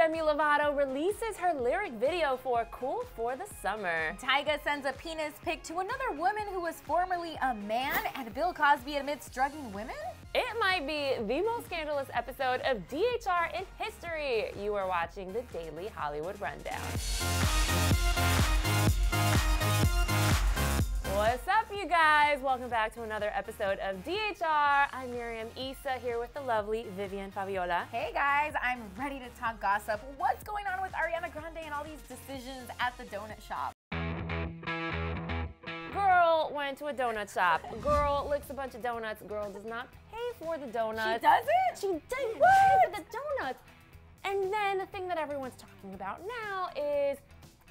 Demi Lovato releases her lyric video for Cool for the Summer. Tyga sends a penis pic to another woman who was formerly a man, and Bill Cosby admits drugging women? It might be the most scandalous episode of DHR in history. You are watching the Daily Hollywood Rundown. What's up, you guys? Welcome back to another episode of DHR. I'm Miriam Issa here with the lovely Vivian Fabiola. Hey guys, I'm ready to talk gossip. What's going on with Ariana Grande and all these decisions at the donut shop? Girl went to a donut shop. Girl licks a bunch of donuts. Girl does not pay for the donuts. She doesn't? She didn't pay for the donuts. And then the thing that everyone's talking about now is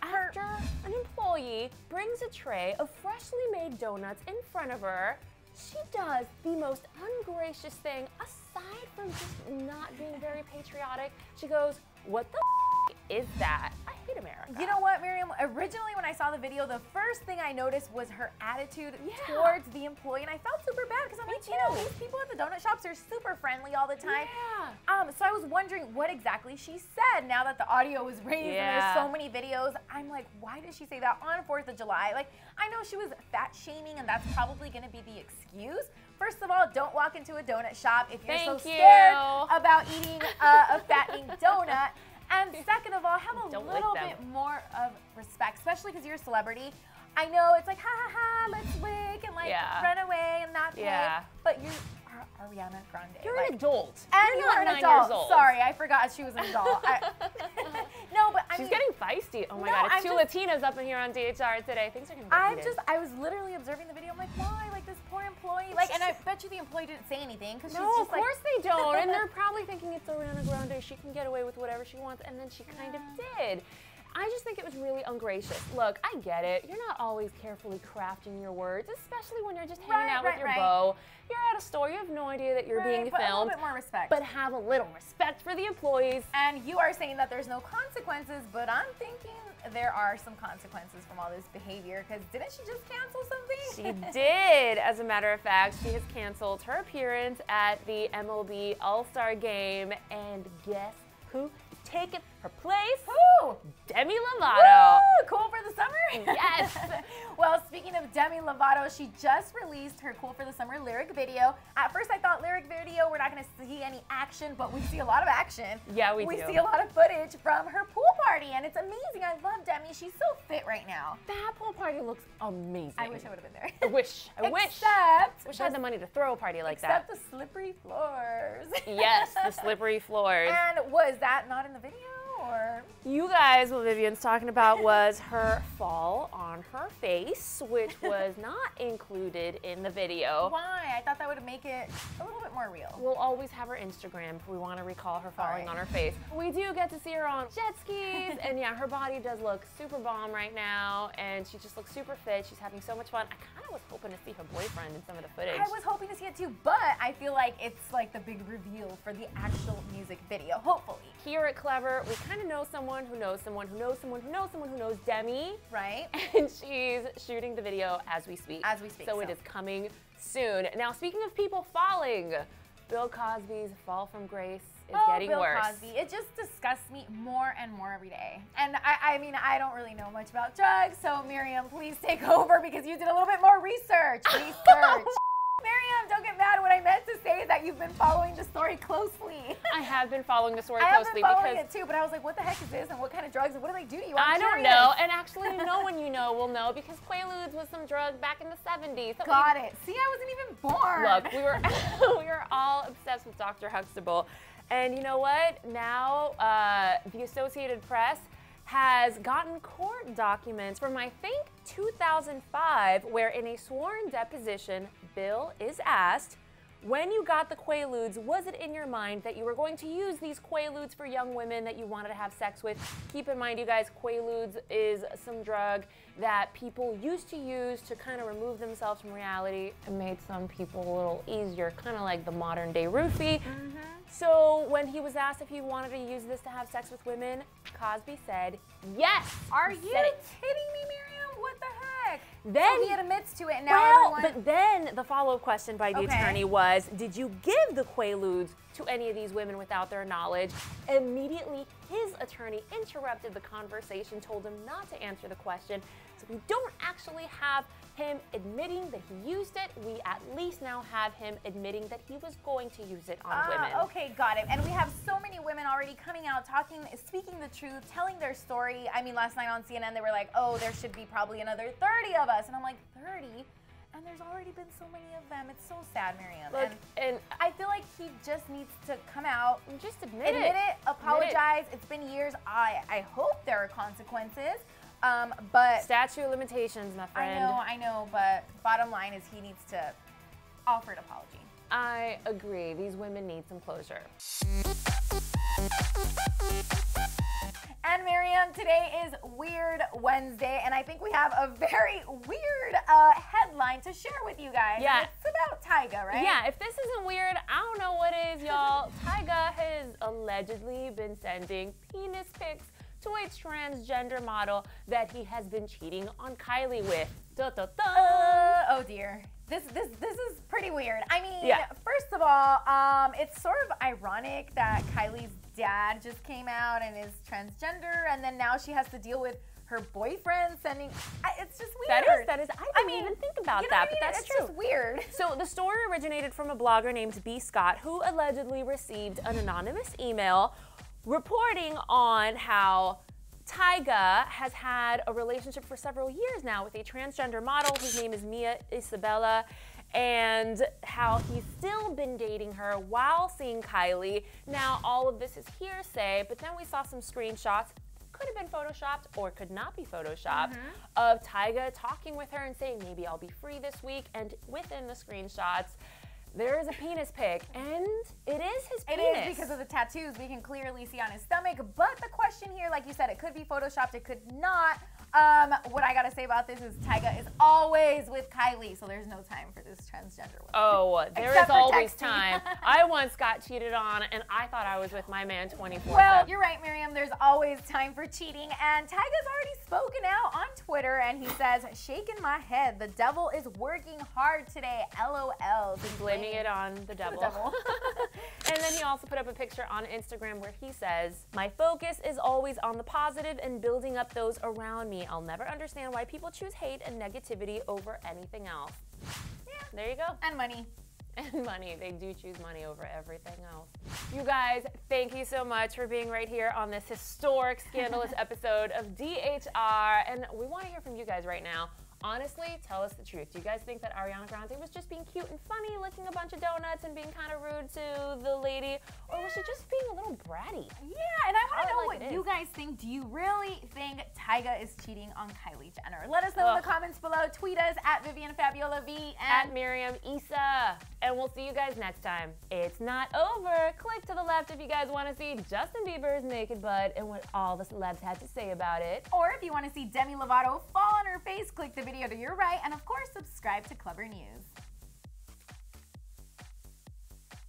after an employee brings a tray of freshly made donuts in front of her, she does the most ungracious thing aside from just not being very patriotic. She goes, "What the is that? I hate America." You know what, Miriam? Originally, when I saw the video, the first thing I noticed was her attitude towards the employee, and I felt super bad because I'm like, you know, these people at the donut shops are super friendly all the time. Yeah. So I was wondering what exactly she said. Now that the audio was raised and there's so many videos, I'm like, why did she say that on 4th of July? Like, I know she was fat shaming, and that's probably going to be the excuse. First of all, don't walk into a donut shop if you're so scared about eating a fattening donut. And second of all, have a little bit more of respect, especially because you're a celebrity. I know it's like, ha ha ha, let's lick and like run away and not pay. But you are Ariana Grande. You're an adult. And you're you're an adult. Sorry, I forgot she was an adult. No, but I She's mean, getting feisty. Oh my God, it's two Latinas up in here on DHR today. Things are gonna get heated. I was literally observing the video. I'm like, why? Like this poor employee. Like, and I bet you the employee didn't say anything because she's just of course they don't. And they're probably thinking it's Ariana Grande. She can get away with whatever she wants, and then she kind of did. I just think it was really ungracious. Look, I get it. You're not always carefully crafting your words, especially when you're just hanging out with your beau. You're at a store, you have no idea that you're being filmed. A little bit more respect. But have a little respect for the employees. And you are saying that there's no consequences, but I'm thinking there are some consequences from all this behavior, because didn't she just cancel something? She did. As a matter of fact, she has canceled her appearance at the MLB All-Star Game, and guess who taken her place? Who? Demi Lovato. Woo! Cool for the summer? Yes. Well, speaking of Demi Lovato, she just released her Cool for the Summer lyric video. At first I thought lyric video, we're not going to see any action, but we see a lot of action. Yeah, we do. We see a lot of footage from her pool party, and it's amazing. I love Demi. She's so fit right now. That pool party looks amazing. I wish I would have been there. I wish. I wish I had the money to throw a party like that. Except the slippery floors. Yes, the slippery floors. And was that not in the video? Or? You guys, what Vivian's talking about was her fall on her face, which was not included in the video. Why? I thought that would make it a little bit more real. We'll always have her Instagram if we want to recall her falling on her face. We do get to see her on jet skis, and yeah, her body does look super bomb right now, and she just looks super fit. She's having so much fun. I kind of was hoping to see her boyfriend in some of the footage. I was hoping to see it too, but I feel like it's like the big reveal for the actual music video, hopefully. Here at Clevver, we kind of know someone who knows someone who knows someone who knows someone who knows Demi. Right. And she's shooting the video as we speak. As we speak. So it is coming soon. Now, speaking of people falling, Bill Cosby's fall from grace is getting worse. Bill Cosby. It just disgusts me more and more every day. And I mean, I don't really know much about drugs, so Miriam, please take over because you did a little bit more research. Miriam, don't get mad. What I meant to say is that you've been following the story closely. I have been following the story closely. I have been following it too, but I was like, what the heck is this? And what kind of drugs? And what do they do to you? I don't know. And actually, no one you know will know because Quaaludes was some drug back in the 70s. So Got it. See, I wasn't even born. Look, we were all obsessed with Dr. Huxtable. And you know what? Now, the Associated Press has gotten court documents from, I think, 2005, where in a sworn deposition, Bill is asked, when you got the Quaaludes, was it in your mind that you were going to use these Quaaludes for young women that you wanted to have sex with? Keep in mind, you guys, Quaaludes is some drug that people used to use to kind of remove themselves from reality. It made some people a little easier, kind of like the modern day roofie. So when he was asked if he wanted to use this to have sex with women, Cosby said yes. Are you kidding me, Miriam? What the heck? Then so he admits to it, and now but then the follow-up question by the attorney was, did you give the Quaaludes to any of these women without their knowledge? Immediately, his attorney interrupted the conversation, told him not to answer the question. So we don't actually have him admitting that he used it. We at least now have him admitting that he was going to use it on women. Okay, got it. And we have so many women already coming out, speaking the truth, telling their story. I mean, last night on CNN, they were like, oh, there should be probably another 30 of us. And I'm like, 30? And there's already been so many of them. It's so sad, Miriam. Look, and I feel like he just needs to come out, just admit it, apologize. It's been years. I hope there are consequences. But statute of limitations, my friend. I know, but bottom line is he needs to offer an apology. I agree. These women need some closure. And Miriam, today is Weird Wednesday, and I think we have a very weird headline to share with you guys. Yeah. It's about Tyga, right? Yeah, if this isn't weird, I don't know what is, y'all. Tyga has allegedly been sending penis pics to a transgender model that he has been cheating on Kylie with. Oh dear. This is pretty weird. I mean, first of all, it's sort of ironic that Kylie's dad just came out and is transgender, and then now she has to deal with her boyfriend sending. It's just weird. That is. I didn't even think about that, but that's true. It's just weird. So the story originated from a blogger named B. Scott, who allegedly received an anonymous email reporting on how Tyga has had a relationship for several years now with a transgender model whose name is Mia Isabella, and how he's still been dating her while seeing Kylie. Now, all of this is hearsay, but then we saw some screenshots, could have been photoshopped or could not be photoshopped, of Tyga talking with her and saying, maybe I'll be free this week, and within the screenshots, there is a penis pic, and it is his penis. It is because of the tattoos we can clearly see on his stomach, but the question here, like you said, it could be photoshopped, it could not. What I gotta say about this is Tyga is always with Kylie, so there's no time for this transgender woman. Oh, there is always time. I once got cheated on, and I thought I was with my man 24/7. Well, you're right, Miriam. There's always time for cheating, and Tyga's already spoken out on Twitter, and he says, shaking my head, the devil is working hard today, LOL. Blaming it on the devil. And then he also put up a picture on Instagram where he says, my focus is always on the positive and building up those around me. I'll never understand why people choose hate and negativity over anything else. Yeah, there you go. And money. And money. They do choose money over everything else. You guys, thank you so much for being right here on this historic, scandalous episode of DHR. And we want to hear from you guys right now. Honestly, tell us the truth. Do you guys think that Ariana Grande was just being cute and funny, licking a bunch of donuts and being kind of rude to the lady? Or was she just being a little bratty? Yeah, and I want to know what you guys think. Do you really think Tyga is cheating on Kylie Jenner? Let us know in the comments below. Tweet us at VivianFabiolaV and at Miriam Issa. And we'll see you guys next time. It's not over. Click to the left if you guys want to see Justin Bieber's naked butt and what all the celebs had to say about it. Or if you want to see Demi Lovato fall on her face, click the video to your right, and of course, subscribe to Clevver News.